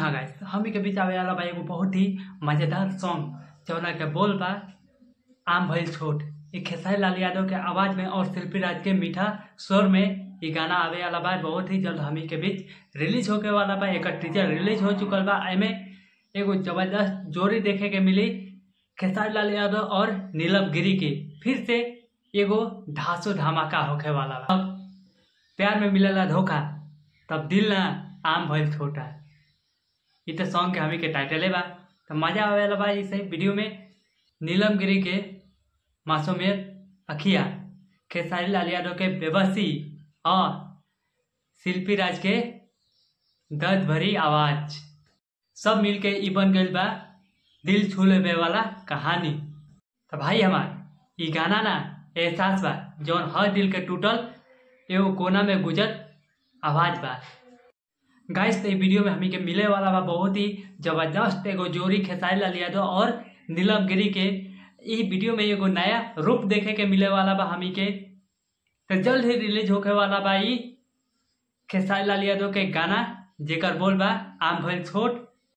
हाँ गाइस, हम के बीच आवे वाला बा एगो बहुत ही मजेदार सॉन्ग जौना के बोल बा आम भइल छोट। ये खेसारी लाल यादव के आवाज में और शिल्पी राज के मीठा स्वर में ये गाना आवे वाला बा। बहुत ही जल्द हमी के बीच रिलीज होके वाला बा। एक टीजर रिलीज हो चुकल बा। एमे एगो जबरदस्त जोड़ी देखे के मिली खेसारी लाल यादव और नीलम गिरी की। फिर से एगो धांसू धमाका होके वाला बा। अब प्यार में मिलेला धोखा तब दिल ना आम भइल छोटा। ये तो सॉन्ग के हमी के टाइटल है बा। तो मजा आवे वाला बा इस वीडियो में। नीलम गिरी के मासूमियत अखिया, खेसारी लाल यादव के बेबसी और शिल्पी राज के दर्द भरी आवाज सब मिलके ई बन गई बा दिल छू लेवे वाला कहानी। तो भाई हमार ये गाना ना एहसास बा जौन हर दिल के टूटल एगो कोना में गुजर आवाज बा। गाइस तो वीडियो में हमी के मिले वाला बा बहुत ही जबरदस्त एगो जोड़ी खेसारी लाल यादव और नीलम गिरी के। ई वीडियो में एगो नया रूप देखे के मिले वाला बा हमी के। तो जल्द ही रिलीज होके वाला बा ई खेसारी लाल यादव के गाना जेकर बोल बा आम भइल छोट।